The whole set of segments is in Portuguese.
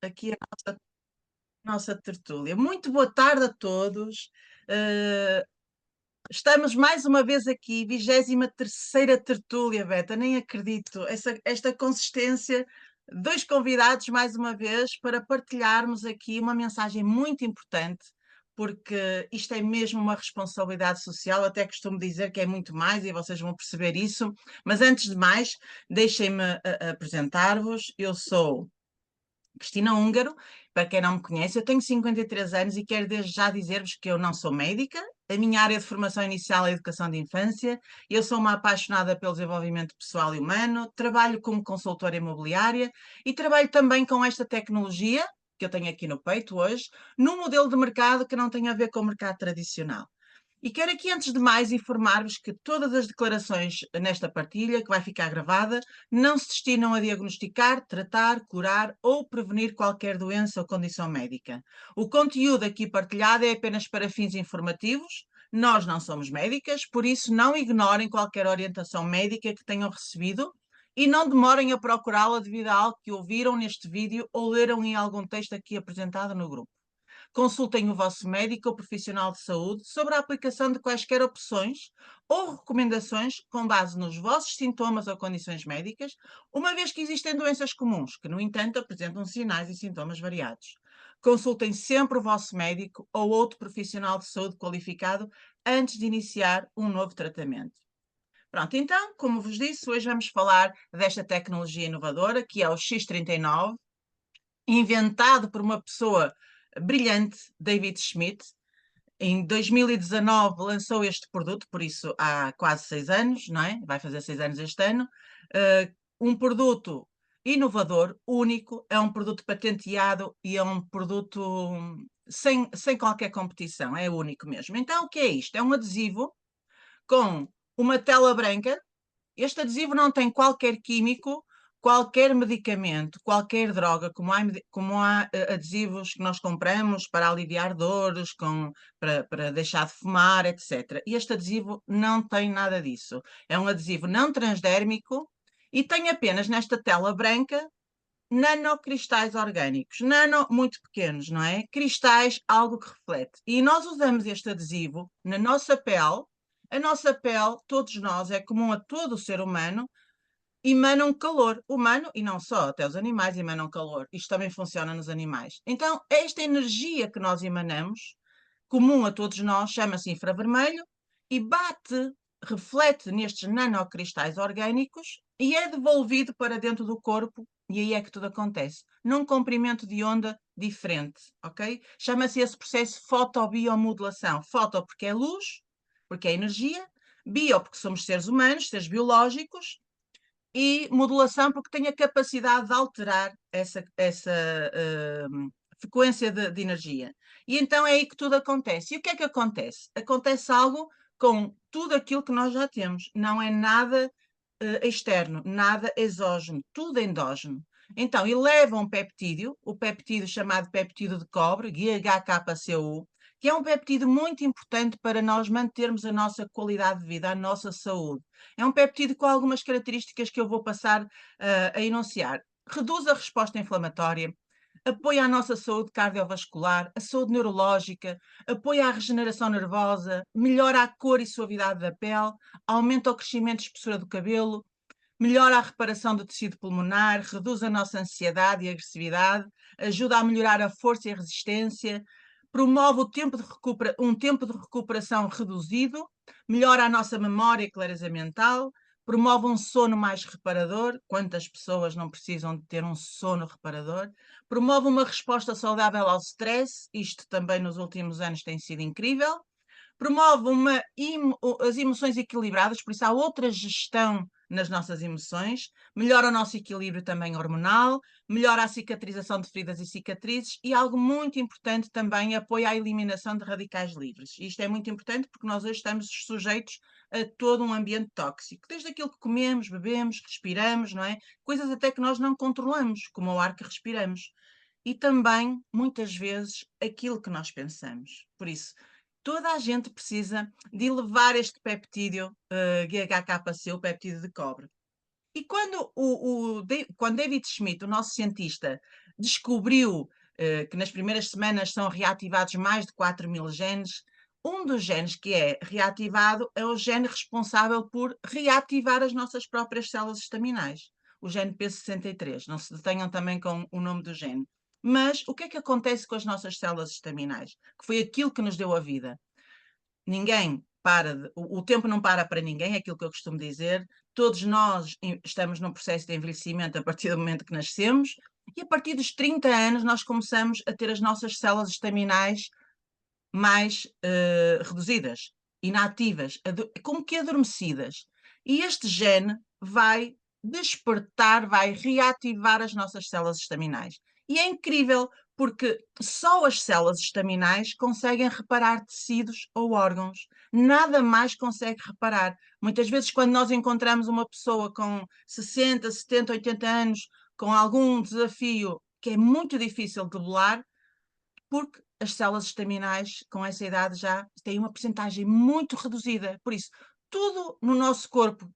aqui a nossa tertúlia. Muito boa tarde a todos. Eh, Estamos mais uma vez aqui, 23ª tertúlia, Beta, nem acredito. Esta consistência, dois convidados mais uma vez para partilharmos aqui uma mensagem muito importante, porque isto é mesmo uma responsabilidade social, até costumo dizer que é muito mais e vocês vão perceber isso. Mas antes de mais, deixem-me apresentar-vos. Eu sou Cristina Húngaro, para quem não me conhece, eu tenho 53 anos e quero desde já dizer-vos que eu não sou médica. A minha área de formação inicial é a educação de infância. Eu sou uma apaixonada pelo desenvolvimento pessoal e humano, trabalho como consultora imobiliária e trabalho também com esta tecnologia que eu tenho aqui no peito hoje, num modelo de mercado que não tem a ver com o mercado tradicional. E quero aqui, antes de mais, informar-vos que todas as declarações nesta partilha, que vai ficar gravada, não se destinam a diagnosticar, tratar, curar ou prevenir qualquer doença ou condição médica. O conteúdo aqui partilhado é apenas para fins informativos. Nós não somos médicas, por isso não ignorem qualquer orientação médica que tenham recebido e não demorem a procurá-la devido a algo que ouviram neste vídeo ou leram em algum texto aqui apresentado no grupo. Consultem o vosso médico ou profissional de saúde sobre a aplicação de quaisquer opções ou recomendações com base nos vossos sintomas ou condições médicas, uma vez que existem doenças comuns, que, no entanto, apresentam sinais e sintomas variados. Consultem sempre o vosso médico ou outro profissional de saúde qualificado antes de iniciar um novo tratamento. Pronto, então, como vos disse, hoje vamos falar desta tecnologia inovadora, que é o X39, inventado por uma pessoa brilhante, David Schmidt. Em 2019 lançou este produto, por isso há quase 6 anos, não é? Vai fazer 6 anos este ano. Um produto inovador, único, é um produto patenteado e é um produto sem qualquer competição, é único mesmo. Então, o que é isto? É um adesivo com uma tela branca. Este adesivo não tem qualquer químico, qualquer medicamento, qualquer droga, como há adesivos que nós compramos para aliviar dores, para deixar de fumar, etc. E este adesivo não tem nada disso. É um adesivo não transdérmico e tem apenas nesta tela branca nanocristais orgânicos, nano muito pequenos, não é? Cristais, algo que reflete. E nós usamos este adesivo na nossa pele. A nossa pele, todos nós, é comum a todo o ser humano, emana um calor humano e não só, até os animais emanam calor. Isto também funciona nos animais. Então, esta energia que nós emanamos, comum a todos nós, chama-se infravermelho e bate, reflete nestes nanocristais orgânicos e é devolvido para dentro do corpo, e aí é que tudo acontece, num comprimento de onda diferente, ok? Chama-se esse processo fotobiomodulação. Foto porque é luz, porque é energia, bio porque somos seres humanos, seres biológicos, e modulação porque tem a capacidade de alterar essa frequência de energia. E então é aí que tudo acontece. E o que é que acontece? Acontece algo com tudo aquilo que nós já temos. Não é nada externo, nada exógeno, tudo endógeno. Então, eleva um peptídeo, o peptídeo chamado peptídeo de cobre, GHKCU, que é um peptídeo muito importante para nós mantermos a nossa qualidade de vida, a nossa saúde. É um peptídeo com algumas características que eu vou passar a enunciar. Reduz a resposta inflamatória, apoia a nossa saúde cardiovascular, a saúde neurológica, apoia a regeneração nervosa, melhora a cor e suavidade da pele, aumenta o crescimento e espessura do cabelo, melhora a reparação do tecido pulmonar, reduz a nossa ansiedade e agressividade, ajuda a melhorar a força e a resistência, promove um tempo de recuperação reduzido, melhora a nossa memória e clareza mental, promove um sono mais reparador. Quantas pessoas não precisam de ter um sono reparador? Promove uma resposta saudável ao stress, isto também nos últimos anos tem sido incrível. Promove as emoções equilibradas, por isso há outra gestão nas nossas emoções, melhora o nosso equilíbrio também hormonal, melhora a cicatrização de feridas e cicatrizes e algo muito importante também, apoia a eliminação de radicais livres. Isto é muito importante porque nós hoje estamos sujeitos a todo um ambiente tóxico, desde aquilo que comemos, bebemos, respiramos, não é? Coisas até que nós não controlamos, como o ar que respiramos. E também, muitas vezes, aquilo que nós pensamos. Por isso, toda a gente precisa de elevar este peptídeo GHKC, o peptídeo de cobre. E quando David Schmidt, o nosso cientista, descobriu que nas primeiras semanas são reativados mais de 4.000 genes. Um dos genes que é reativado é o gene responsável por reativar as nossas próprias células estaminais, o gene P63. Não se detenham também com o nome do gene. Mas o que é que acontece com as nossas células estaminais? Que foi aquilo que nos deu a vida. Ninguém para, o tempo não para para ninguém, é aquilo que eu costumo dizer. Todos nós estamos num processo de envelhecimento a partir do momento que nascemos, e a partir dos 30 anos nós começamos a ter as nossas células estaminais mais reduzidas, inativas, como que adormecidas. E este gene vai despertar, vai reativar as nossas células estaminais. E é incrível, porque só as células estaminais conseguem reparar tecidos ou órgãos. Nada mais consegue reparar. Muitas vezes, quando nós encontramos uma pessoa com 60, 70, 80 anos, com algum desafio que é muito difícil de debelar, porque as células estaminais com essa idade já têm uma percentagem muito reduzida. Por isso, tudo no nosso corpo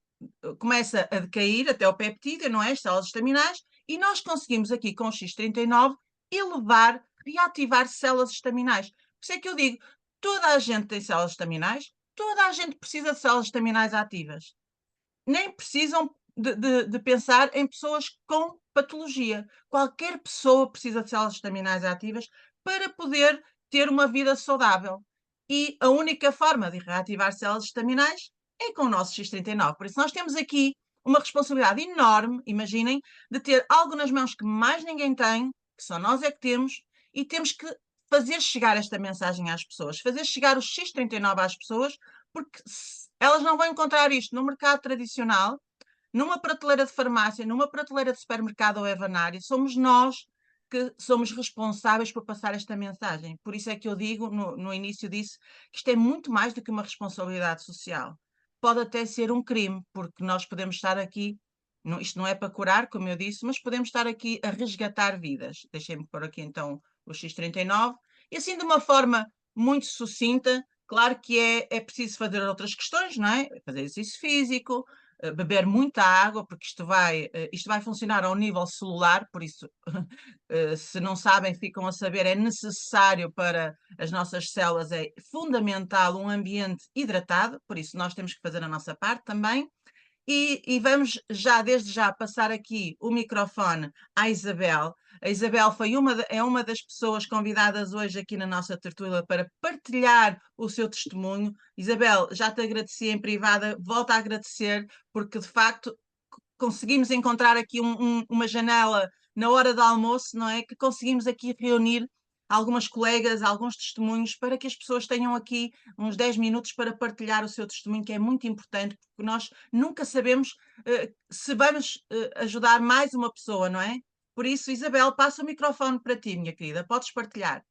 começa a decair, até o peptídeo, não é? As células estaminais, e nós conseguimos aqui com o X39 elevar, reativar células estaminais. Por isso é que eu digo, toda a gente tem células estaminais, toda a gente precisa de células estaminais ativas. Nem precisam de pensar em pessoas com patologia. Qualquer pessoa precisa de células estaminais ativas para poder ter uma vida saudável. E a única forma de reativar células estaminais é com o nosso X39. Por isso, nós temos aqui uma responsabilidade enorme, imaginem, de ter algo nas mãos que mais ninguém tem, que só nós é que temos, e temos que fazer chegar esta mensagem às pessoas, fazer chegar o X39 às pessoas, porque elas não vão encontrar isto no mercado tradicional, numa prateleira de farmácia, numa prateleira de supermercado ou evanário. Somos nós que somos responsáveis por passar esta mensagem. Por isso é que eu digo, no início disse, que isto é muito mais do que uma responsabilidade social. Pode até ser um crime, porque nós podemos estar aqui, isto não é para curar, como eu disse, mas podemos estar aqui a resgatar vidas. Deixem-me pôr aqui então o X39, e assim de uma forma muito sucinta. Claro que é preciso fazer outras questões, não é? Fazer exercício físico, beber muita água, porque isto vai funcionar ao nível celular, por isso, se não sabem, ficam a saber, é necessário para as nossas células, é fundamental um ambiente hidratado, por isso nós temos que fazer a nossa parte também. E vamos já, desde já, passar aqui o microfone à Isabel. A Isabel é uma das pessoas convidadas hoje aqui na nossa tertúlia para partilhar o seu testemunho. Isabel, já te agradeci em privada, volto a agradecer, porque de facto conseguimos encontrar aqui uma janela na hora do almoço, não é? Que conseguimos aqui reunir algumas colegas, alguns testemunhos, para que as pessoas tenham aqui uns 10 minutos para partilhar o seu testemunho, que é muito importante, porque nós nunca sabemos se vamos ajudar mais uma pessoa, não é? Por isso, Isabel, passo o microfone para ti, minha querida, podes partilhar.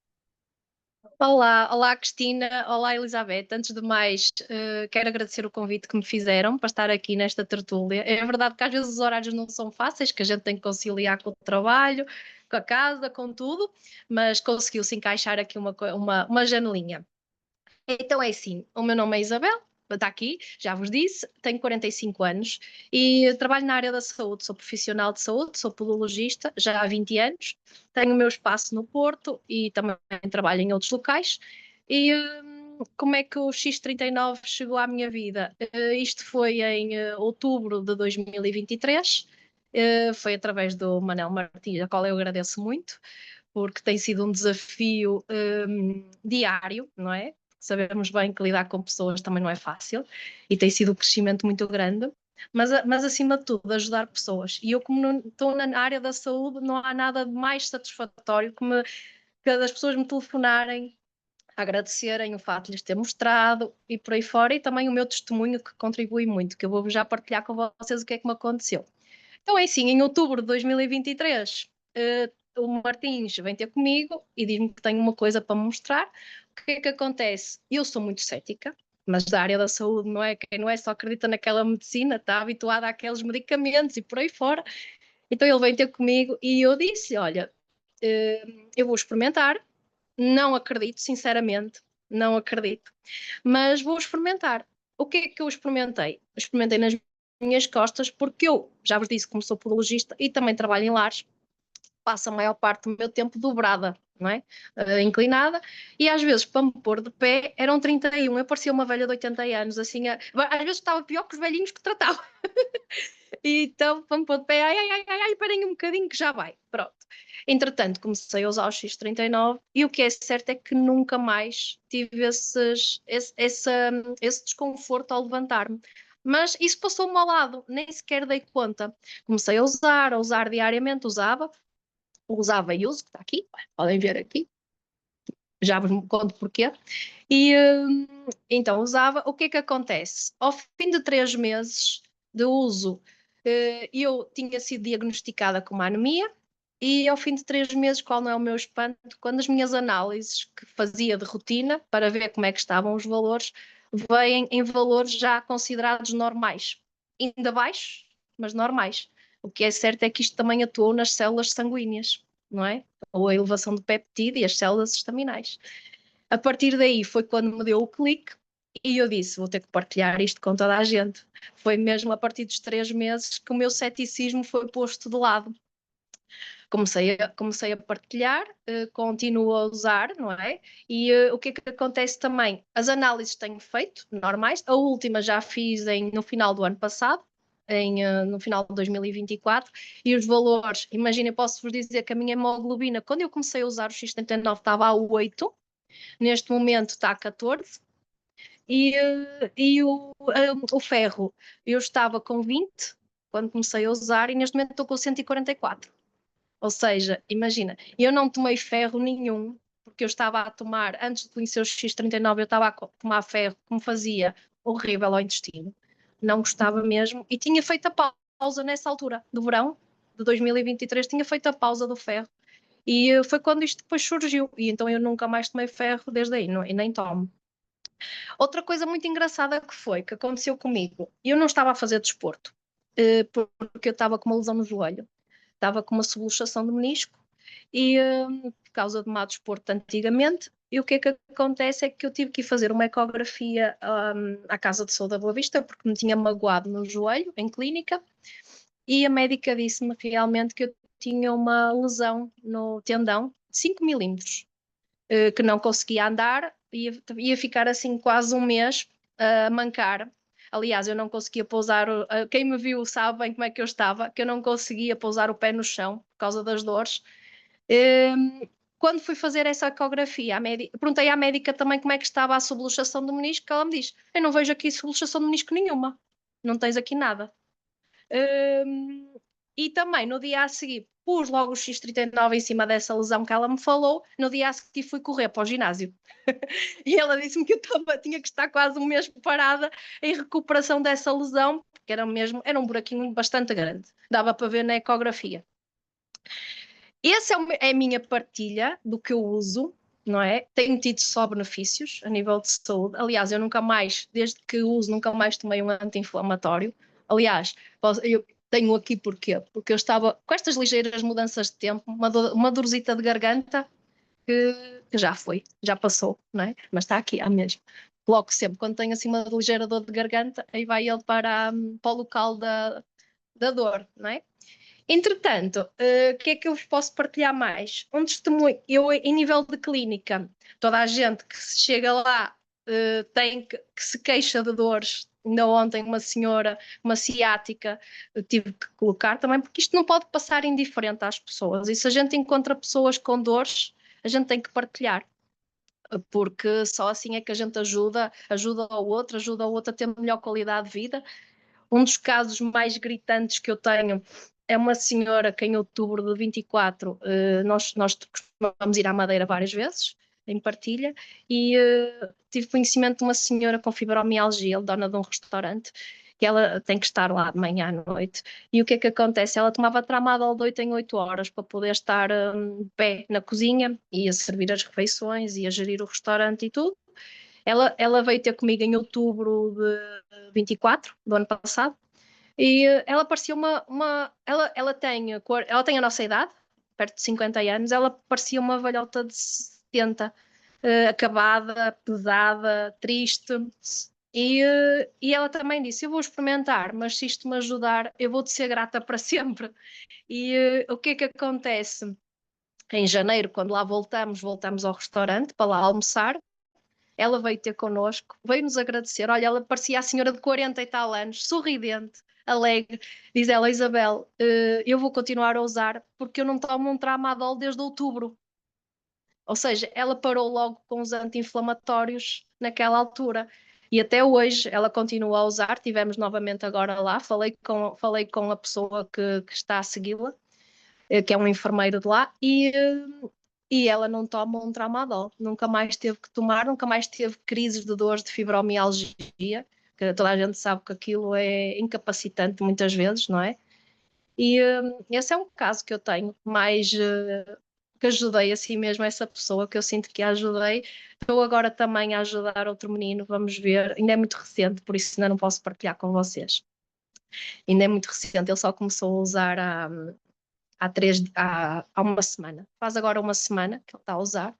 Olá Cristina, olá Elizabeth. Antes de mais, quero agradecer o convite que me fizeram para estar aqui nesta tertúlia. É verdade que às vezes os horários não são fáceis, que a gente tem que conciliar com o trabalho, com a casa, com tudo, mas conseguiu-se encaixar aqui uma janelinha. Então é assim, o meu nome é Isabel, está aqui, já vos disse, tenho 45 anos e trabalho na área da saúde, sou profissional de saúde, sou podologista já há 20 anos, tenho o meu espaço no Porto e também trabalho em outros locais. E como é que o X39 chegou à minha vida? Isto foi em outubro de 2023, foi através do Manel Martins, a qual eu agradeço muito, porque tem sido um desafio diário, não é? Sabemos bem que lidar com pessoas também não é fácil e tem sido um crescimento muito grande, mas acima de tudo, ajudar pessoas. E eu, como estou na área da saúde, não há nada de mais satisfatório que as pessoas me telefonarem, agradecerem o facto de lhes ter mostrado e por aí fora, e também o meu testemunho que contribui muito, que eu vou já partilhar com vocês o que é que me aconteceu. Então é assim, em outubro de 2023, o Martins vem ter comigo e diz-me que tenho uma coisa para me mostrar. O que é que acontece? Eu sou muito cética, mas da área da saúde, não é? Quem não é só acredita naquela medicina, está habituada àqueles medicamentos e por aí fora. Então ele vem ter comigo e eu disse, olha, eu vou experimentar, não acredito, sinceramente, não acredito, mas vou experimentar. O que é que eu experimentei? Experimentei nas minhas costas, porque eu já vos disse como sou podologista e também trabalho em lares, passo a maior parte do meu tempo dobrada, não é? Inclinada, e às vezes para me pôr de pé eram 31, eu parecia uma velha de 80 anos, assim, às vezes estava pior que os velhinhos que tratava. E então, para me pôr de pé, ai, parem um bocadinho que já vai, pronto. Entretanto, comecei a usar o X39 e o que é certo é que nunca mais tive esse desconforto ao levantar-me. Mas isso passou-me ao lado, nem sequer dei conta. Comecei a usar diariamente, usava e uso, que está aqui, podem ver aqui, já vos conto porquê. E então usava, o que é que acontece? Ao fim de 3 meses de uso, eu tinha sido diagnosticada com uma anemia, e ao fim de 3 meses, qual não é o meu espanto, quando as minhas análises que fazia de rotina para ver como é que estavam os valores, vêm em valores já considerados normais, ainda baixos, mas normais. O que é certo é que isto também atuou nas células sanguíneas, não é? Ou a elevação do peptídeo e as células estaminais. A partir daí foi quando me deu o clique e eu disse, vou ter que partilhar isto com toda a gente. Foi mesmo a partir dos 3 meses que o meu ceticismo foi posto de lado. Comecei a partilhar, continuo a usar, não é? E o que é que acontece também? As análises tenho feito, normais, a última já fiz no final do ano passado, no final de 2024, e os valores, imagina, eu posso vos dizer que a minha hemoglobina, quando eu comecei a usar o X79, estava a 8, neste momento está a 14, e o ferro, eu estava com 20 quando comecei a usar, e neste momento estou com 144. Ou seja, imagina, eu não tomei ferro nenhum, porque eu estava a tomar, antes de conhecer o X39, eu estava a tomar ferro que me fazia horrível ao intestino. Não gostava mesmo. E tinha feito a pausa nessa altura, do verão de 2023, tinha feito a pausa do ferro. E foi quando isto depois surgiu. E então eu nunca mais tomei ferro desde aí, não, e nem tomo. Outra coisa muito engraçada que aconteceu comigo, eu não estava a fazer desporto, porque eu estava com uma lesão no joelho, estava com uma subluxação do menisco e por causa de má desporto antigamente, e o que é que acontece é que eu tive que ir fazer uma ecografia à Casa de Saúde da Boa Vista, porque me tinha magoado no joelho, em clínica, e a médica disse-me realmente que eu tinha uma lesão no tendão de 5 milímetros, que não conseguia andar, ia ficar assim quase um mês a mancar. Aliás, eu não conseguia pousar, quem me viu sabe bem como é que eu estava, que eu não conseguia pousar o pé no chão por causa das dores. Quando fui fazer essa ecografia, perguntei à médica também como é que estava a subluxação do menisco, que ela me diz, eu não vejo aqui subluxação do menisco nenhuma, não tens aqui nada. E também no dia a seguir pus logo o X39 em cima dessa lesão que ela me falou. No dia a seguir fui correr para o ginásio e ela disse-me que tinha que estar quase um mês parada em recuperação dessa lesão, porque era um buraquinho bastante grande, dava para ver na ecografia. Essa é a minha partilha do que eu uso, não é? Tenho tido só benefícios a nível de saúde. Aliás, eu nunca mais, desde que uso, nunca mais tomei um anti-inflamatório. Aliás, eu tenho aqui porquê? Porque eu estava com estas ligeiras mudanças de tempo, uma dorzita de garganta que já foi, já passou, não é? Mas está aqui, há mesmo. Coloco sempre, quando tenho assim uma ligeira dor de garganta, aí vai ele para o local da dor, não é? Entretanto, o que é que eu vos posso partilhar mais? Um testemunho, eu em nível de clínica, toda a gente que se chega lá que se queixa de dores. Ainda ontem uma senhora, uma ciática, tive que colocar também, porque isto não pode passar indiferente às pessoas. E se a gente encontra pessoas com dores, a gente tem que partilhar, porque só assim é que a gente ajuda ao outro a ter melhor qualidade de vida. Um dos casos mais gritantes que eu tenho é uma senhora que em outubro de 24, nós costumamos ir à Madeira várias vezes, em partilha, e tive conhecimento de uma senhora com fibromialgia, dona de um restaurante, que ela tem que estar lá de manhã à noite. E o que é que acontece? Ela tomava tramadol de 8 em 8 horas para poder estar de pé na cozinha, ia servir as refeições, ia gerir o restaurante e tudo. Ela veio ter comigo em outubro de 24 do ano passado, e ela parecia ela tem a nossa idade, perto de 50 anos, ela parecia uma velhota de 70, acabada, pesada, triste. E ela também disse: eu vou experimentar, mas se isto me ajudar, eu vou-te ser grata para sempre. E o que é que acontece? Em janeiro, quando lá voltamos ao restaurante para lá almoçar. Ela veio ter connosco, veio-nos agradecer. Olha, ela parecia a senhora de 40 e tal anos, sorridente, alegre. Diz ela: Isabel, eu vou continuar a usar porque eu não tomo um tramadol desde outubro. Ou seja, ela parou logo com os anti-inflamatórios naquela altura. E até hoje ela continua a usar. Tivemos novamente agora lá, falei com a pessoa que está a segui-la, que é um enfermeiro de lá, e ela não toma um tramadol. Nunca mais teve que tomar, nunca mais teve crises de dores de fibromialgia, que toda a gente sabe que aquilo é incapacitante muitas vezes, não é? E esse é um caso que eu tenho, mais que ajudei assim mesmo essa pessoa, que eu sinto que a ajudei. Estou agora também a ajudar outro menino, vamos ver. Ainda é muito recente, por isso ainda não posso partilhar com vocês. Ainda é muito recente, ele só começou a usar há uma semana. Faz agora uma semana que ele está a usar,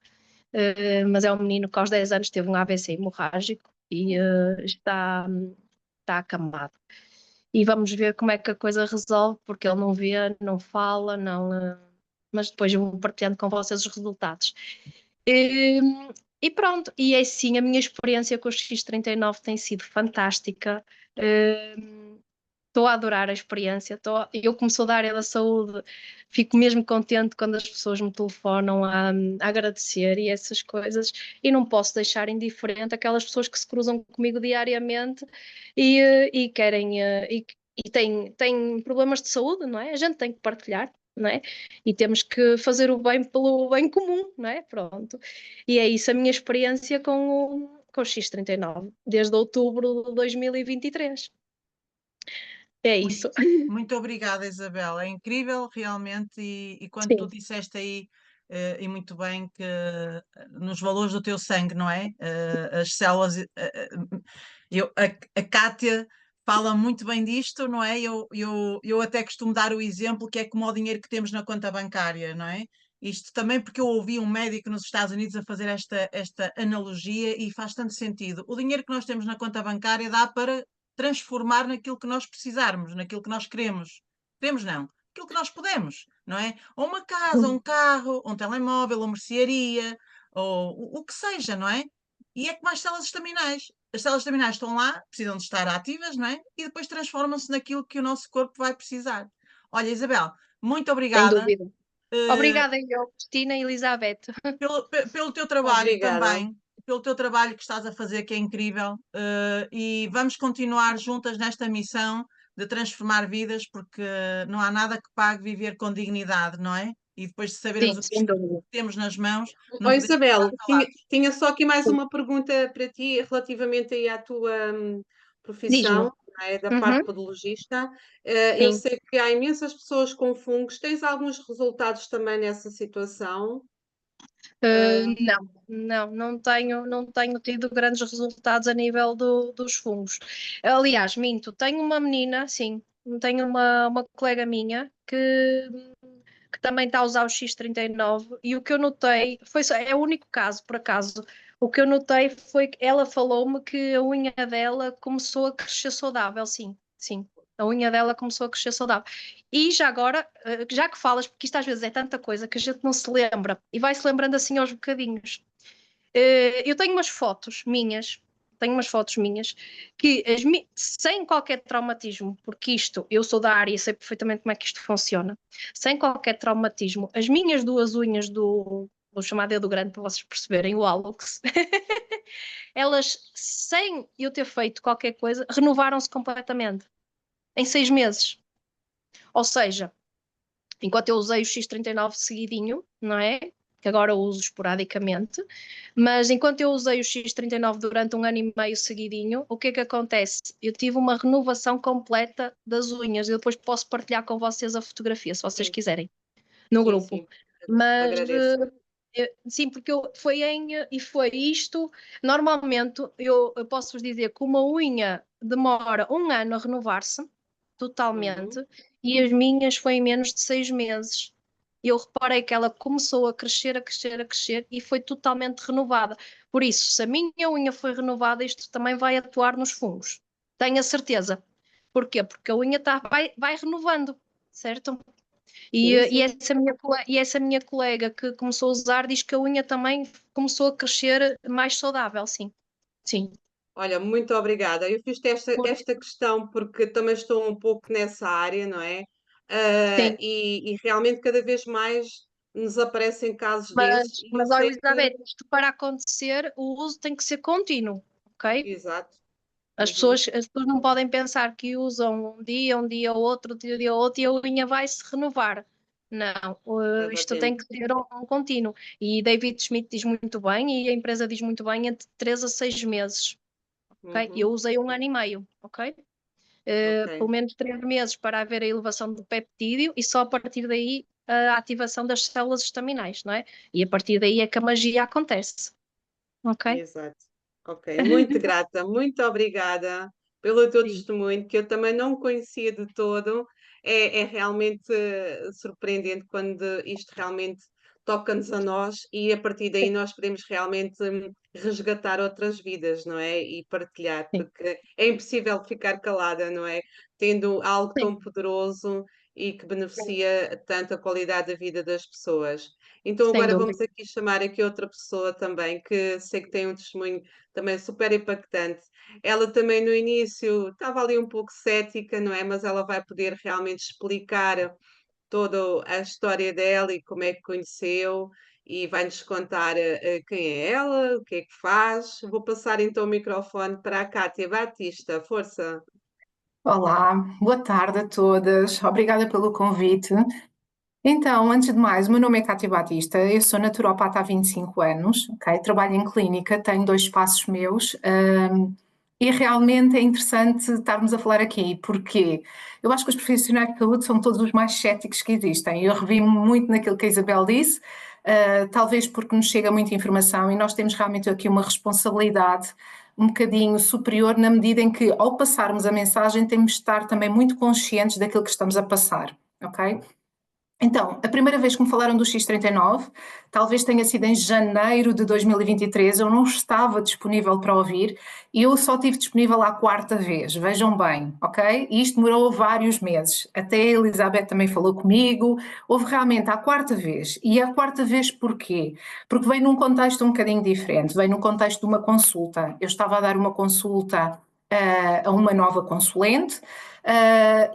mas é um menino que aos 10 anos teve um AVC hemorrágico e está acamado. E vamos ver como é que a coisa resolve, porque ele não vê, não fala, não, mas depois eu vou partilhando com vocês os resultados. E, e pronto, e é assim, a minha experiência com o X39 tem sido fantástica. Estou a adorar a experiência. Eu, como sou da área da saúde, fico mesmo contente quando as pessoas me telefonam a agradecer e essas coisas, e não posso deixar indiferente aquelas pessoas que se cruzam comigo diariamente e querem e têm problemas de saúde, não é? A gente tem que partilhar. Não é? E temos que fazer o bem pelo bem comum, não é? Pronto. E é isso a minha experiência com o X39, desde outubro de 2023. É Muito, isso. muito obrigada, Isabel. É incrível, realmente, e quando tu Sim, disseste aí, e muito bem, que nos valores do teu sangue, não é? As células. A Cátia fala muito bem disto, não é? Eu até costumo dar o exemplo que é como o dinheiro que temos na conta bancária, não é? Isto também porque eu ouvi um médico nos Estados Unidos a fazer esta analogia e faz tanto sentido. O dinheiro que nós temos na conta bancária dá para transformar naquilo que nós precisarmos, naquilo que nós queremos. Queremos não, aquilo que nós podemos, não é? Ou uma casa, ou um carro, ou um telemóvel, ou mercearia, ou o que seja, não é? E é como as células estaminais. As células estaminais estão lá, precisam de estar ativas, não é? E depois transformam-se naquilo que o nosso corpo vai precisar. Olha, Isabel, muito sem obrigada. dúvida. eh, Obrigada, eu, Cristina e Elizabeth. pelo teu trabalho Obrigada. também, pelo teu trabalho que estás a fazer, que é incrível, e vamos continuar juntas nesta missão de transformar vidas, porque não há nada que pague viver com dignidade, não é? E depois de sabermos Sim, o que sem dúvida. temos nas mãos, Ó não podemos Isabel, ficar tinha, calados. tinha só aqui mais uma pergunta para ti relativamente aí à tua Diz-me. profissão, não é, da parte Uhum, podologista. Eu sim. sei que há imensas pessoas com fungos. Tens alguns resultados também nessa situação? Não tenho tido grandes resultados a nível dos fungos. Aliás, minto, tenho uma menina, sim, tenho uma colega minha que também está a usar o X39 e o que eu notei é o único caso, por acaso, o que eu notei foi que ela falou-me que a unha dela começou a crescer saudável, sim, sim. A unha dela começou a crescer saudável. E já agora, já que falas, porque isto às vezes é tanta coisa que a gente não se lembra e vai-se lembrando assim aos bocadinhos. Eu tenho umas fotos minhas que sem qualquer traumatismo, porque isto, eu sou da área e sei perfeitamente como é que isto funciona, sem qualquer traumatismo, as minhas duas unhas vou chamar dedo grande para vocês perceberem, o hálux, elas, sem eu ter feito qualquer coisa, renovaram-se completamente, em 6 meses. Ou seja, enquanto eu usei o X39 seguidinho, não é? Que agora eu uso esporadicamente, mas enquanto eu usei o X39 durante 1 ano e meio seguidinho, o que é que acontece? Eu tive uma renovação completa das unhas. Eu depois posso partilhar com vocês a fotografia, se vocês Sim, quiserem, no sim, grupo. sim. Mas Agradeço. sim, porque foi isto. Normalmente, eu posso vos dizer que uma unha demora 1 ano a renovar-se Uhum. totalmente, e as minhas foi em menos de 6 meses. eu reparei que ela começou a crescer, a crescer, a crescer e foi totalmente renovada. Por isso, se a minha unha foi renovada, isto também vai atuar nos fungos. Tenho a certeza. Porquê? Porque a unha vai renovando, certo? E, Sim, e, sim. essa minha colega que começou a usar diz que a unha também começou a crescer mais saudável, sim. Sim. Olha, muito obrigada. Eu fiz esta questão porque também estou um pouco nessa área, não é? Sim. E realmente cada vez mais nos aparecem casos desses e eu Mas ó, sei que. Elizabeth, isto para acontecer, o uso tem que ser contínuo, ok? Exato. As Uhum, pessoas não podem pensar que usam um dia ou outro, dia ou outro, e a unha vai se renovar. Não, leva isto tem tempo. que ser um contínuo. E David Smith diz muito bem, e a empresa diz muito bem, entre 3 a 6 meses. Ok? Eu Uhum, usei 1 ano e meio, ok? ok. Pelo menos 3 meses para haver a elevação do peptídeo e só a partir daí a ativação das células estaminais, não é? E a partir daí é que a magia acontece, ok? Exato. Ok, muito grata, muito obrigada pelo teu Sim, testemunho, que eu também não conhecia de todo. É realmente surpreendente quando isto realmente toca-nos a nós e a partir daí nós podemos realmente resgatar outras vidas, não é? E partilhar, sim, porque é impossível ficar calada, não é? Tendo algo sim, tão poderoso e que sim, beneficia tanto a qualidade da vida das pessoas. Então sem agora vamos dúvida. aqui chamar aqui outra pessoa também, que sei que tem um testemunho também super impactante. Ela também no início estava ali um pouco cética, não é? Mas ela vai poder realmente explicar toda a história dela e como é que conheceu e vai-nos contar quem é ela, o que é que faz. Vou passar então o microfone para a Cátia Batista. Força! Olá, boa tarde a todas. Obrigada pelo convite. Então, antes de mais, o meu nome é Cátia Batista, eu sou naturopata há 25 anos, ok? Trabalho em clínica, tenho 2 espaços meus, e realmente é interessante estarmos a falar aqui, porque eu acho que os profissionais de saúde são todos os mais céticos que existem. Eu revi-me muito naquilo que a Isabel disse, talvez porque nos chega muita informação e nós temos realmente aqui uma responsabilidade um bocadinho superior na medida em que, ao passarmos a mensagem, temos de estar também muito conscientes daquilo que estamos a passar, ok? Então, a primeira vez que me falaram do X39, talvez tenha sido em janeiro de 2023, eu não estava disponível para ouvir e eu só estive disponível à quarta vez, vejam bem, ok? E isto demorou vários meses, até a Elizabeth também falou comigo, houve realmente a quarta vez. E a quarta vez porquê? Porque veio num contexto um bocadinho diferente, veio num contexto de uma consulta. Eu estava a dar uma consulta a uma nova consulente,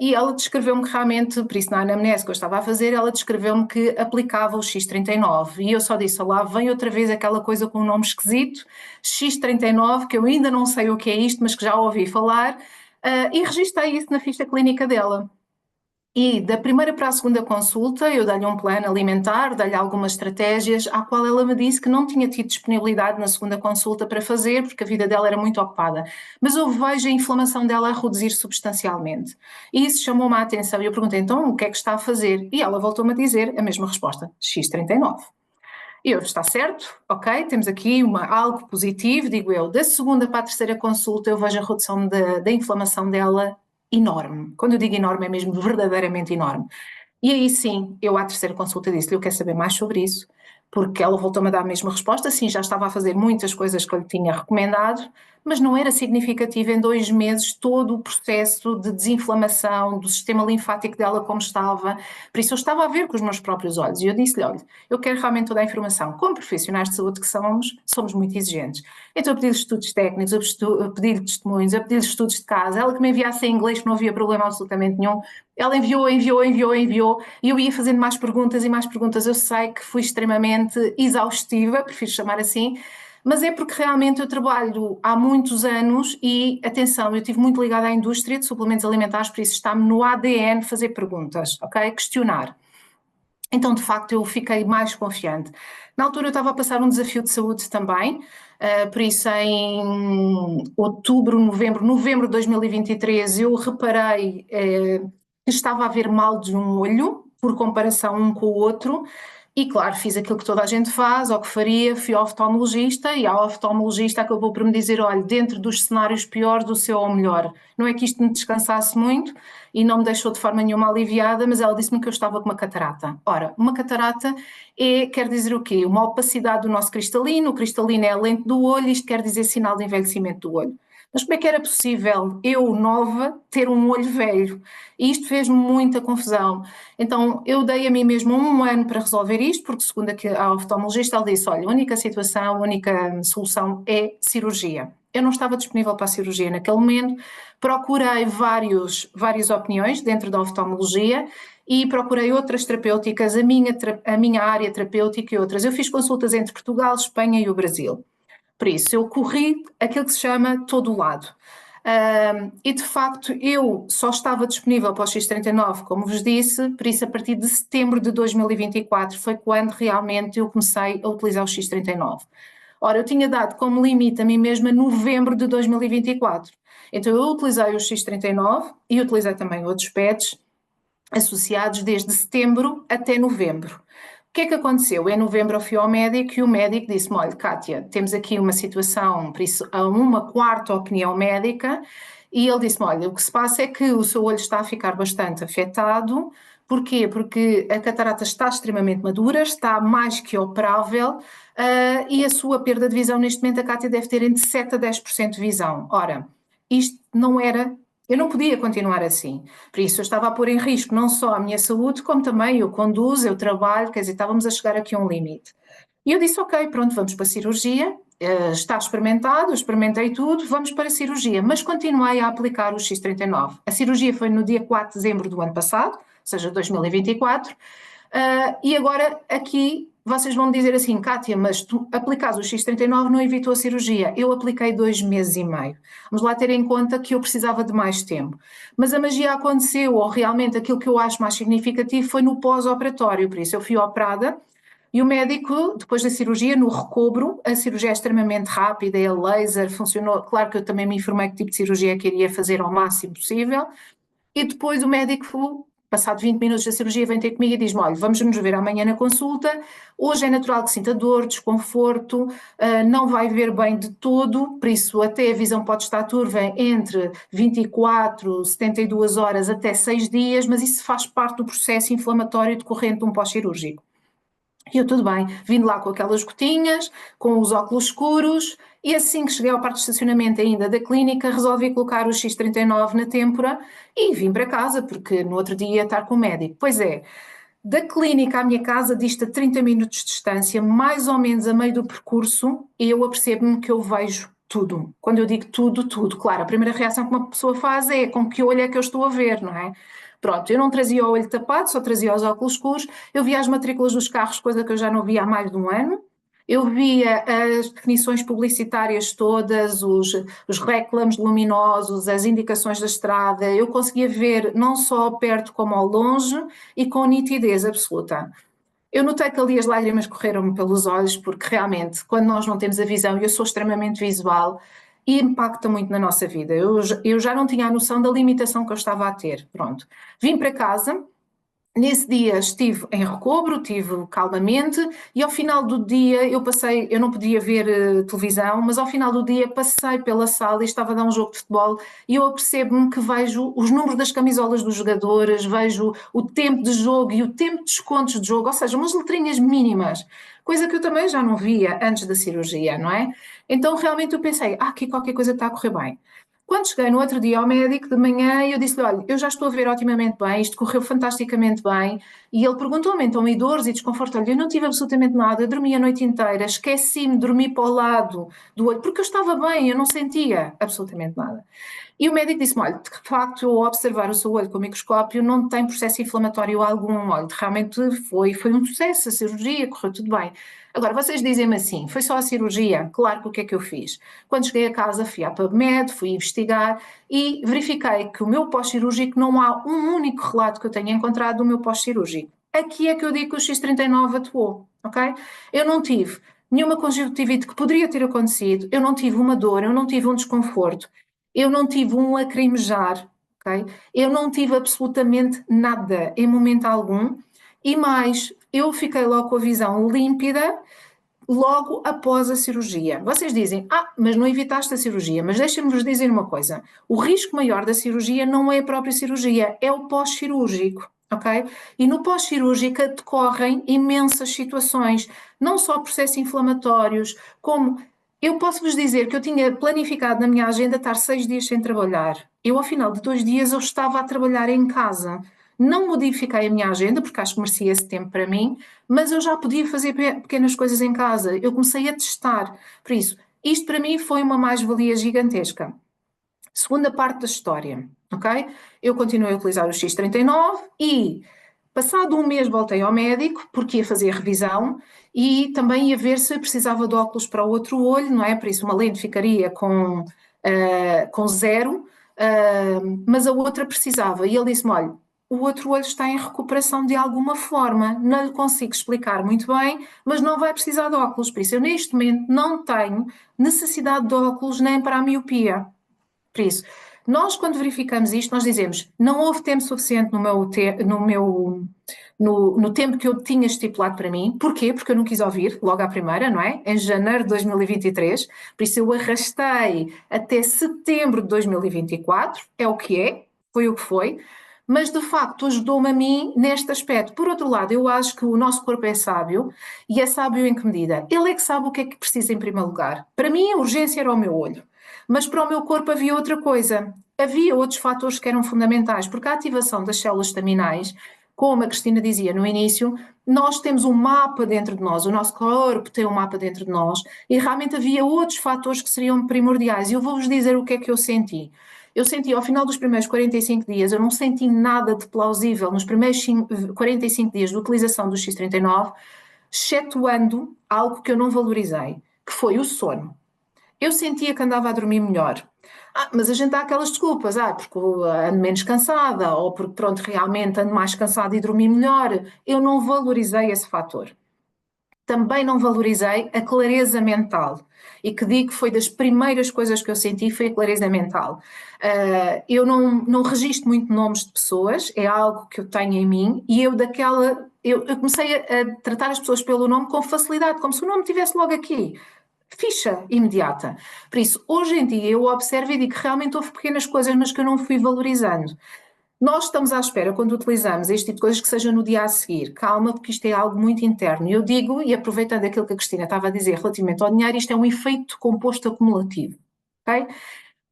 e ela descreveu-me que realmente, por isso na anamnese que eu estava a fazer, ela descreveu-me que aplicava o X39 e eu só disse, lá vem outra vez aquela coisa com um nome esquisito, X39, que eu ainda não sei o que é isto, mas que já ouvi falar, e registrei isso na ficha clínica dela. E da primeira para a segunda consulta, eu dei-lhe um plano alimentar, dei-lhe algumas estratégias, à qual ela me disse que não tinha tido disponibilidade na segunda consulta para fazer, porque a vida dela era muito ocupada. Mas eu vejo a inflamação dela a reduzir substancialmente. E isso chamou-me a atenção. E eu perguntei, então, o que é que está a fazer? E ela voltou-me a dizer a mesma resposta, X39. E eu, está certo, ok, temos aqui algo positivo, digo eu. Da segunda para a terceira consulta, eu vejo a redução da inflamação dela enorme. Quando eu digo enorme, é mesmo verdadeiramente enorme. E aí sim, eu à terceira consulta disse-lhe, eu quero saber mais sobre isso, porque ela voltou-me a dar a mesma resposta, sim, já estava a fazer muitas coisas que eu lhe tinha recomendado, mas não era significativo em 2 meses todo o processo de desinflamação do sistema linfático dela como estava, por isso eu estava a ver com os meus próprios olhos, e eu disse-lhe, olha, eu quero realmente toda a informação, como profissionais de saúde que somos muito exigentes, então eu pedi-lhe estudos técnicos, eu pedi-lhe testemunhos, eu pedi-lhe estudos de casa, ela que me enviasse em inglês, que não havia problema absolutamente nenhum, ela enviou, e eu ia fazendo mais perguntas e mais perguntas. Eu sei que fui extremamente exaustiva, prefiro chamar assim, mas é porque realmente eu trabalho há muitos anos e, atenção, eu estive muito ligada à indústria de suplementos alimentares, por isso está-me no ADN fazer perguntas, ok? Questionar. Então, de facto, eu fiquei mais confiante. Na altura eu estava a passar um desafio de saúde também, por isso em novembro de 2023, eu reparei que estava a haver mal de um olho, por comparação um com o outro, E claro, fiz aquilo que toda a gente faz, ou que faria, fui ao oftalmologista e a oftalmologista acabou por me dizer, olha, dentro dos cenários piores, do seu ao melhor. Não é que isto me descansasse muito e não me deixou de forma nenhuma aliviada, mas ela disse-me que eu estava com uma catarata. Ora, uma catarata quer dizer o quê? Uma opacidade do nosso cristalino, o cristalino é a lente do olho, isto quer dizer sinal de envelhecimento do olho. Mas como é que era possível eu, nova, ter um olho velho? E isto fez-me muita confusão. Então, eu dei a mim mesmo 1 ano para resolver isto, porque segundo a oftalmologista, ela disse, olha, a única situação, a única solução é cirurgia. Eu não estava disponível para a cirurgia naquele momento, procurei várias opiniões dentro da oftalmologia e procurei outras terapêuticas, a minha área terapêutica e outras. Eu fiz consultas entre Portugal, Espanha e o Brasil. Por isso, eu corri aquilo que se chama todo o lado. E de facto eu só estava disponível para o X39, como vos disse, por isso a partir de setembro de 2024 foi quando realmente eu comecei a utilizar o X39. Ora, eu tinha dado como limite a mim mesma novembro de 2024. Então eu utilizei o X39 e utilizei também outros PETs associados desde setembro até novembro. O que é que aconteceu? Em novembro eu fui ao médico e o médico disse-me, olha, Kátia, temos aqui uma situação, por isso, a uma quarta opinião médica, e ele disse-me, olha, o que se passa é que o seu olho está a ficar bastante afetado. Porquê? Porque a catarata está extremamente madura, está mais que operável, e a sua perda de visão neste momento, a Kátia deve ter entre 7% a 10% de visão. Ora, isto não era... Eu não podia continuar assim, por isso eu estava a pôr em risco não só a minha saúde, como também eu conduzo, eu trabalho, quer dizer, estávamos a chegar aqui a um limite. E eu disse, ok, pronto, vamos para a cirurgia, está experimentado, eu experimentei tudo, vamos para a cirurgia, mas continuei a aplicar o X39. A cirurgia foi no dia 4 de dezembro do ano passado, ou seja, 2024, e agora aqui vocês vão me dizer assim, Kátia, mas tu aplicaste o X39 não evitou a cirurgia. Eu apliquei 2 meses e meio. Vamos lá ter em conta que eu precisava de mais tempo. Mas a magia aconteceu, ou realmente aquilo que eu acho mais significativo foi no pós-operatório. Por isso eu fui operada e o médico, depois da cirurgia, no recobro, a cirurgia é extremamente rápida, é laser, funcionou. Claro que eu também me informei que tipo de cirurgia que iria fazer ao máximo possível. E depois o médico, passado 20 minutos da cirurgia, vem ter comigo e diz-me, olha, vamos nos ver amanhã na consulta, hoje é natural que sinta dor, desconforto, não vai ver bem de todo, por isso até a visão pode estar turva entre 24, 72 horas até 6 dias, mas isso faz parte do processo inflamatório decorrente de um pós-cirúrgico. E eu, tudo bem, vindo lá com aquelas gotinhas, com os óculos escuros, e assim que cheguei ao parque de estacionamento ainda da clínica, resolvi colocar o X39 na têmpora e vim para casa, porque no outro dia ia estar com o médico. Pois é, da clínica à minha casa dista 30 minutos de distância, mais ou menos a meio do percurso, e eu apercebo-me que eu vejo tudo. Quando eu digo tudo, tudo. Claro, a primeira reação que uma pessoa faz é com que olho é que eu estou a ver, não é? Pronto, eu não trazia o olho tapado, só trazia os óculos escuros, eu via as matrículas dos carros, coisa que eu já não via há mais de um ano, eu via as definições publicitárias todas, os reclames luminosos, as indicações da estrada, eu conseguia ver não só perto como ao longe e com nitidez absoluta. Eu notei que ali as lágrimas correram-me pelos olhos, porque realmente, quando nós não temos a visão, e eu sou extremamente visual, impacta muito na nossa vida. Eu já não tinha a noção da limitação que eu estava a ter. Pronto. Vim para casa. Nesse dia estive em recobro, tive calmamente e ao final do dia eu não podia ver televisão, mas ao final do dia passei pela sala e estava a dar um jogo de futebol e eu apercebo-me que vejo os números das camisolas dos jogadores, vejo o tempo de jogo e o tempo de descontos de jogo, ou seja, umas letrinhas mínimas, coisa que eu também já não via antes da cirurgia, não é? Então realmente eu pensei, aqui qualquer coisa está a correr bem. Quando cheguei no outro dia ao médico de manhã, eu disse-lhe, olha, eu já estou a ver otimamente bem, isto correu fantasticamente bem, e ele perguntou-me, então, e dores e desconforto? Olha, eu não tive absolutamente nada, eu dormi a noite inteira, esqueci-me, dormi para o lado do olho, porque eu estava bem, eu não sentia absolutamente nada. E o médico disse-me, olha, de facto, ao observar o seu olho com o microscópio, não tem processo inflamatório algum, olha, realmente foi um sucesso, a cirurgia, correu tudo bem. Agora, vocês dizem-me assim, foi só a cirurgia? Claro que o que é que eu fiz? Quando cheguei a casa, fui à PubMed, fui investigar e verifiquei que o meu pós-cirúrgico, não há um único relato que eu tenha encontrado do meu pós-cirúrgico. Aqui é que eu digo que o X39 atuou, ok? Eu não tive nenhuma conjuntivite que poderia ter acontecido, eu não tive uma dor, eu não tive um desconforto, eu não tive um lacrimejar, ok? Eu não tive absolutamente nada em momento algum. E mais, eu fiquei logo com a visão límpida logo após a cirurgia. Vocês dizem, mas não evitaste a cirurgia. Mas deixem-me vos dizer uma coisa. O risco maior da cirurgia não é a própria cirurgia, é o pós-cirúrgico, ok? E no pós-cirúrgico decorrem imensas situações, não só processos inflamatórios, como... Eu posso vos dizer que eu tinha planificado na minha agenda estar 6 dias sem trabalhar. Eu, ao final de 2 dias, eu estava a trabalhar em casa. Não modifiquei a minha agenda, porque acho que merecia esse tempo para mim, mas eu já podia fazer pequenas coisas em casa. Eu comecei a testar. Por isso, isto para mim foi uma mais-valia gigantesca. Segunda parte da história, ok? Eu continuei a utilizar o X39 e, passado um mês, voltei ao médico, porque ia fazer revisão e também ia ver se precisava de óculos para o outro olho, não é? Por isso, uma lente ficaria com 0, mas a outra precisava. E ele disse-me, olha, o outro olho está em recuperação de alguma forma, não lhe consigo explicar muito bem, mas não vai precisar de óculos. Por isso, eu neste momento não tenho necessidade de óculos nem para a miopia. Por isso, nós quando verificamos isto, nós dizemos, não houve tempo suficiente no tempo que eu tinha estipulado para mim. Porquê? Porque eu não quis ouvir logo à primeira, não é? Em janeiro de 2023, por isso eu arrastei até setembro de 2024, é o que é, foi o que foi, mas de facto ajudou-me a mim neste aspecto. Por outro lado, eu acho que o nosso corpo é sábio, e é sábio em que medida? Ele é que sabe o que é que precisa em primeiro lugar. Para mim a urgência era o meu olho, mas para o meu corpo havia outra coisa. Havia outros fatores que eram fundamentais, porque a ativação das células estaminais, como a Cristina dizia no início, nós temos um mapa dentro de nós, o nosso corpo tem um mapa dentro de nós, e realmente havia outros fatores que seriam primordiais. E eu vou-vos dizer o que é que eu senti. Eu senti, ao final dos primeiros 45 dias, eu não senti nada de plausível nos primeiros 45 dias de utilização do X39, excetuando algo que eu não valorizei, que foi o sono. Eu sentia que andava a dormir melhor. Mas a gente dá aquelas desculpas, porque ando menos cansada, ou porque pronto, realmente ando mais cansada e dormi melhor. Eu não valorizei esse fator. Também não valorizei a clareza mental. E que digo que foi das primeiras coisas que eu senti, foi a clareza mental. Eu não registro muito nomes de pessoas, é algo que eu tenho em mim, e eu comecei a tratar as pessoas pelo nome com facilidade, como se o nome estivesse logo aqui. Ficha imediata. Por isso, hoje em dia eu observo e digo que realmente houve pequenas coisas, mas que eu não fui valorizando. Nós estamos à espera, quando utilizamos este tipo de coisas, que seja no dia a seguir. Calma, porque isto é algo muito interno. Eu digo, e aproveitando aquilo que a Cristina estava a dizer relativamente ao dinheiro, isto é um efeito composto acumulativo. Ok? O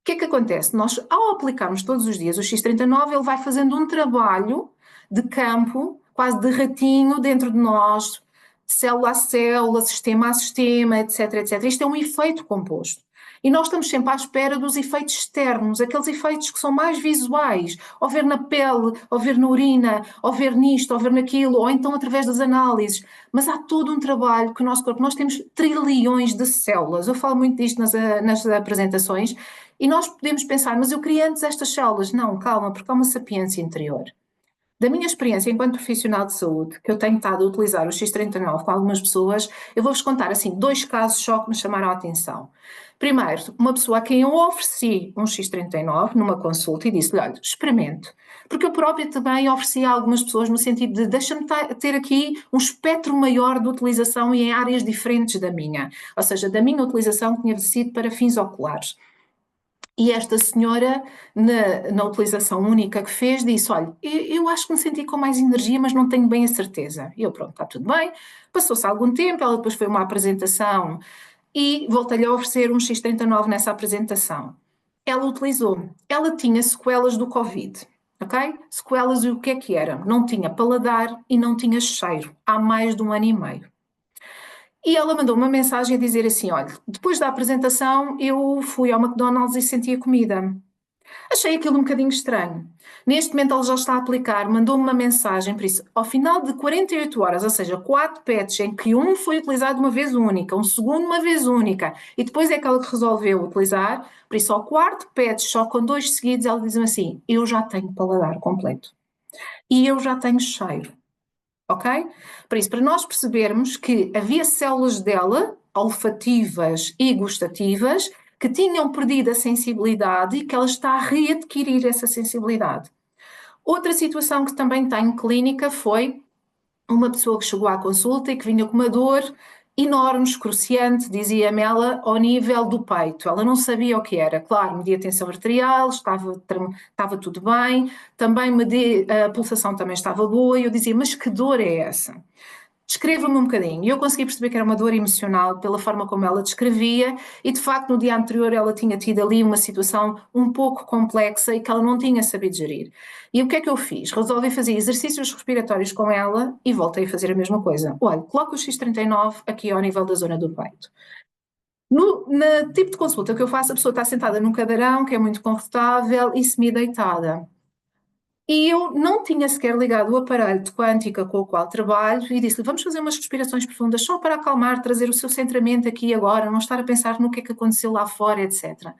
que é que acontece? Nós, ao aplicarmos todos os dias o X39, ele vai fazendo um trabalho de campo, quase de ratinho dentro de nós, célula a célula, sistema a sistema, etc, etc. Isto é um efeito composto. E nós estamos sempre à espera dos efeitos externos, aqueles efeitos que são mais visuais, ou ver na pele, ou ver na urina, ou ver nisto, ou ver naquilo, ou então através das análises. Mas há todo um trabalho que o nosso corpo, nós temos trilhões de células, eu falo muito disto nas apresentações, e nós podemos pensar, mas eu queria antes estas células. Não, calma, porque há uma sapiência interior. Da minha experiência enquanto profissional de saúde, que eu tenho estado a utilizar o X39 com algumas pessoas, eu vou-vos contar assim 2 casos só que me chamaram a atenção. Primeiro, uma pessoa a quem eu ofereci um X39 numa consulta e disse-lhe, olha, experimento. Porque eu própria também ofereci a algumas pessoas no sentido de deixa-me ter aqui um espectro maior de utilização e em áreas diferentes da minha. Ou seja, da minha utilização que tinha sido para fins oculares. E esta senhora, na utilização única que fez, disse, olha, eu acho que me senti com mais energia, mas não tenho bem a certeza. E eu, pronto, está tudo bem. Passou-se algum tempo, ela depois foi a uma apresentação e voltei-lhe a oferecer um X39 nessa apresentação. Ela utilizou. Ela tinha sequelas do Covid, ok? Sequelas e o que é que era? Não tinha paladar e não tinha cheiro, há mais de 1 ano e meio. E ela mandou uma mensagem a dizer assim, olha, depois da apresentação eu fui ao McDonald's e senti a comida. Achei aquilo um bocadinho estranho. Neste momento ela já está a aplicar, mandou-me uma mensagem, por isso, ao final de 48 horas, ou seja, 4 patches, em que um foi utilizado uma vez única, um segundo uma vez única, e depois é que ela resolveu utilizar, por isso, ao quarto patch, só com 2 seguidos, ela diz-me assim, eu já tenho paladar completo. E eu já tenho cheiro. Ok? Por isso, para nós percebermos que havia células dela, olfativas e gustativas, que tinham perdido a sensibilidade e que ela está a readquirir essa sensibilidade. Outra situação que também tenho clínica foi uma pessoa que chegou à consulta e que vinha com uma dor enorme, excruciante, dizia-me ela, ao nível do peito. Ela não sabia o que era. Claro, medi a tensão arterial, estava tudo bem, também a pulsação também estava boa, e eu dizia, mas que dor é essa? Descreva-me um bocadinho. E eu consegui perceber que era uma dor emocional pela forma como ela descrevia, e de facto no dia anterior ela tinha tido ali uma situação um pouco complexa e que ela não tinha sabido gerir. E o que é que eu fiz? Resolvi fazer exercícios respiratórios com ela e voltei a fazer a mesma coisa. Olha, coloca o X39 aqui ao nível da zona do peito. No tipo de consulta que eu faço, a pessoa está sentada num cadeirão que é muito confortável e semi-deitada. E eu não tinha sequer ligado o aparelho de quântica com o qual trabalho e disse-lhe, vamos fazer umas respirações profundas só para acalmar, trazer o seu centramento aqui e agora, não estar a pensar no que é que aconteceu lá fora, etc.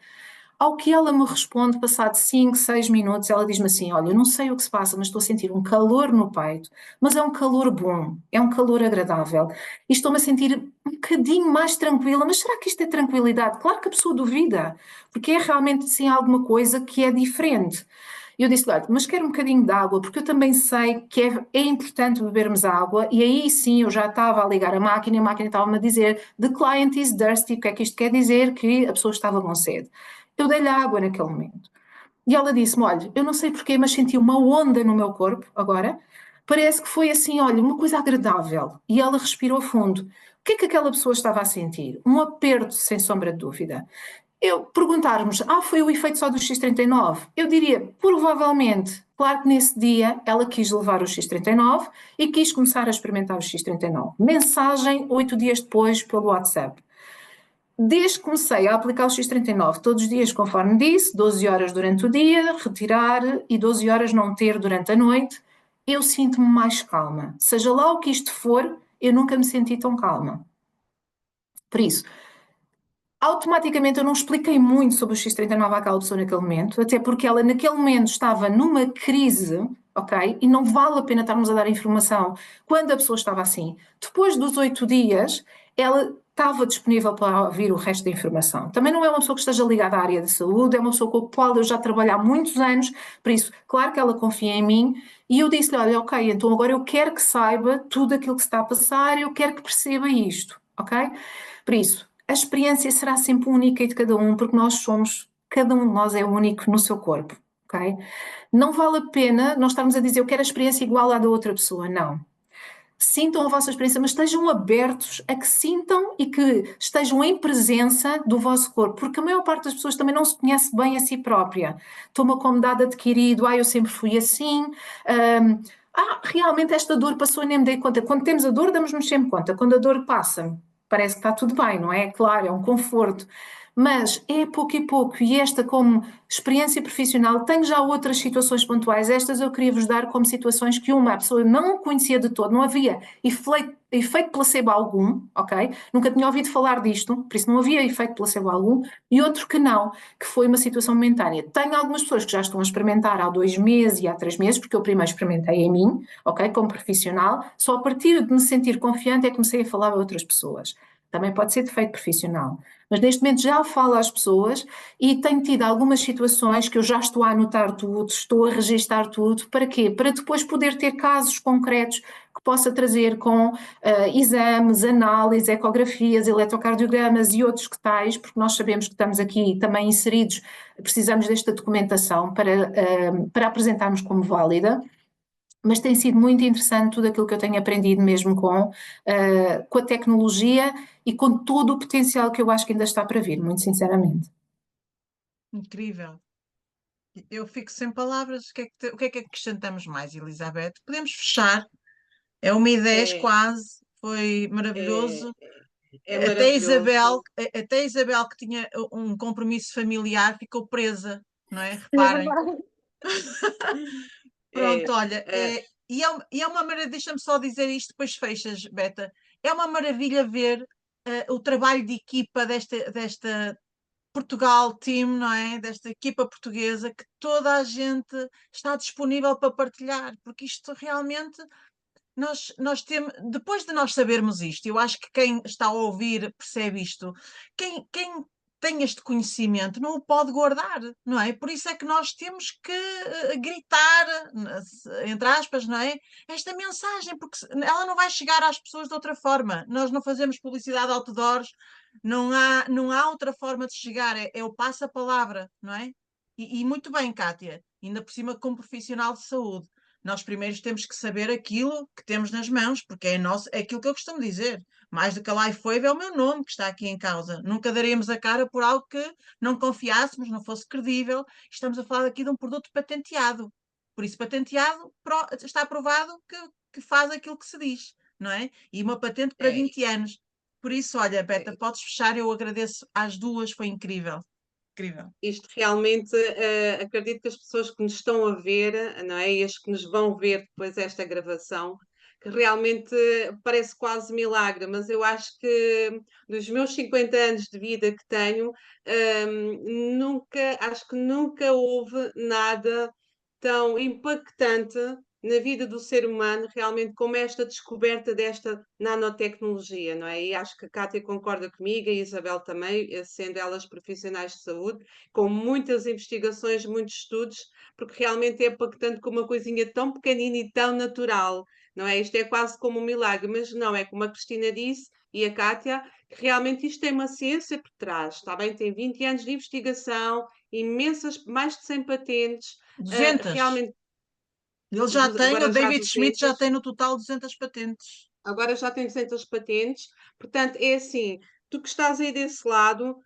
Ao que ela me responde, passado 5, 6 minutos, ela diz-me assim, olha, eu não sei o que se passa, mas estou a sentir um calor no peito, mas é um calor bom, é um calor agradável, e estou-me a sentir um bocadinho mais tranquila, mas será que isto é tranquilidade? Claro que a pessoa duvida, porque é realmente assim alguma coisa que é diferente. E eu disse, olha, mas quero um bocadinho de água, porque eu também sei que é importante bebermos água, e aí sim eu já estava a ligar a máquina, e a máquina estava-me a dizer, the client is thirsty, o que é que isto quer dizer? Que a pessoa estava com sede. Eu dei-lhe água naquele momento. E ela disse-me, olha, eu não sei porquê, mas senti uma onda no meu corpo agora, parece que foi assim, olha, uma coisa agradável. E ela respirou fundo. O que é que aquela pessoa estava a sentir? Um aperto, sem sombra de dúvida. Eu perguntarmos, foi o efeito só do X39? Eu diria, provavelmente. Claro que nesse dia ela quis levar o X39 e quis começar a experimentar o X39. Mensagem 8 dias depois pelo WhatsApp. Desde que comecei a aplicar o X39 todos os dias, conforme disse, 12 horas durante o dia, retirar e 12 horas não ter durante a noite, eu sinto-me mais calma. Seja lá o que isto for, eu nunca me senti tão calma. Por isso, automaticamente eu não expliquei muito sobre o X39 àquela pessoa naquele momento, até porque ela naquele momento estava numa crise, ok? E não vale a pena estarmos a dar informação quando a pessoa estava assim. Depois dos 8 dias, ela estava disponível para ouvir o resto da informação. Também não é uma pessoa que esteja ligada à área de saúde, é uma pessoa com a qual eu já trabalho há muitos anos, por isso, claro que ela confia em mim, e eu disse-lhe, olha, ok, então agora eu quero que saiba tudo aquilo que se está a passar, eu quero que perceba isto, ok? Por isso, a experiência será sempre única e de cada um, porque cada um de nós é único no seu corpo, ok? Não vale a pena nós estarmos a dizer eu quero a experiência igual à da outra pessoa, não. Sintam a vossa experiência, mas estejam abertos a que sintam e que estejam em presença do vosso corpo, porque a maior parte das pessoas também não se conhece bem a si própria. Toma como dado adquirido, eu sempre fui assim, realmente esta dor passou e nem me dei conta. Quando temos a dor, damos-nos sempre conta. Quando a dor passa, parece que está tudo bem, não é? Claro, é um conforto. Mas é pouco e pouco, e esta como experiência profissional, tenho já outras situações pontuais, estas eu queria vos dar como situações que uma pessoa não conhecia de todo, não havia efeito placebo algum, ok? Nunca tinha ouvido falar disto, por isso não havia efeito placebo algum, e outro que não, que foi uma situação momentânea. Tenho algumas pessoas que já estão a experimentar há 2 meses e há 3 meses, porque eu primeiro experimentei em mim, ok? Como profissional, só a partir de me sentir confiante é que comecei a falar a outras pessoas. Também pode ser defeito profissional. Mas neste momento já falo às pessoas e tenho tido algumas situações que eu já estou a anotar tudo, estou a registar tudo. Para quê? Para depois poder ter casos concretos que possa trazer com exames, análises, ecografias, eletrocardiogramas e outros que tais, porque nós sabemos que estamos aqui também inseridos, precisamos desta documentação para apresentarmos como válida. Mas tem sido muito interessante tudo aquilo que eu tenho aprendido mesmo com a tecnologia e com todo o potencial que eu acho que ainda está para vir, muito sinceramente. Incrível. Eu fico sem palavras. O que é que acrescentamos mais, Elizabeth? Podemos fechar. É 1h10 É, quase. Foi é, maravilhoso. é Até a Isabel, maravilhoso. até a Isabel, que tinha um compromisso familiar, ficou presa, não é? É Reparem. verdade. Pronto, É, olha, é, e é uma maravilha, deixa-me só dizer isto, depois fechas, Beta. É uma maravilha ver o trabalho de equipa desta Portugal Team, não é? Desta equipa portuguesa, que toda a gente está disponível para partilhar, porque isto realmente nós temos, depois de nós sabermos isto, eu acho que quem está a ouvir percebe isto. Quem tem este conhecimento não o pode guardar, não é? Por isso é que nós temos que gritar, entre aspas, não é? Esta mensagem, porque ela não vai chegar às pessoas de outra forma. Nós não fazemos publicidade outdoors, não há outra forma de chegar, é o passa-palavra, não é? E muito bem, Cátia, ainda por cima como profissional de saúde. Nós primeiros temos que saber aquilo que temos nas mãos, porque é nosso, é aquilo que eu costumo dizer. Mais do que a LifeWave é o meu nome que está aqui em causa. Nunca daríamos a cara por algo que não confiássemos, não fosse credível. Estamos a falar aqui de um produto patenteado. Por isso, patenteado está aprovado que faz aquilo que se diz, não é? E uma patente para É, 20 anos. Por isso, olha, Beta, é, podes fechar, eu agradeço às duas, foi incrível. Incrível. isto realmente, acredito que as pessoas que nos estão a ver, não é? E as que nos vão ver depois desta gravação, que realmente parece quase milagre, mas eu acho que dos meus 50 anos de vida que tenho, acho que nunca houve nada tão impactante na vida do ser humano, realmente, como esta descoberta desta nanotecnologia, não é? E acho que a Cátia concorda comigo, a Isabel também, sendo elas profissionais de saúde, com muitas investigações, muitos estudos, porque realmente é impactante com uma coisinha tão pequenina e tão natural, não é? Isto é quase como um milagre, mas não, é como a Cristina disse e a Cátia, que realmente isto tem uma ciência por trás, está bem? Tem 20 anos de investigação, imensas, mais de 100 patentes, 200. realmente, Ele já tem, o agora já David Schmidt já 200. tem no total 200 patentes. Agora já tem 200 patentes, portanto, é assim, tu que estás aí desse lado,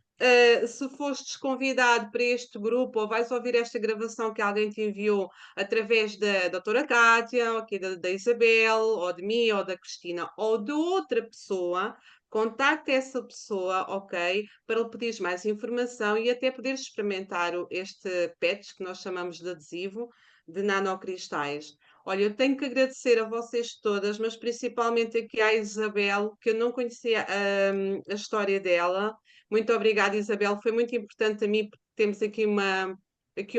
se fostes convidado para este grupo ou vais ouvir esta gravação que alguém te enviou através da doutora Cátia, ou aqui da Isabel, ou de mim, ou da Cristina, ou de outra pessoa, contacta essa pessoa, ok, para lhe pedires mais informação e até poderes experimentar este patch que nós chamamos de adesivo de nanocristais. Olha, eu tenho que agradecer a vocês todas, mas principalmente aqui à Isabel, que eu não conhecia a história dela. Muito obrigada, Isabel. Foi muito importante a mim, porque temos aqui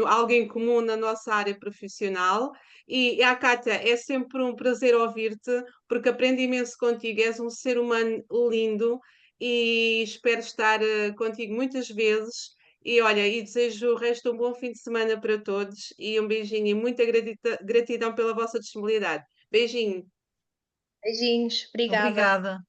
alguém comum na nossa área profissional. E à Cátia, é sempre um prazer ouvir-te, porque aprendo imenso contigo. És um ser humano lindo e espero estar contigo muitas vezes. E olha, e desejo o resto de um bom fim de semana para todos e um beijinho e muita gratidão pela vossa disponibilidade. Beijinho. Beijinhos, obrigada. Obrigada.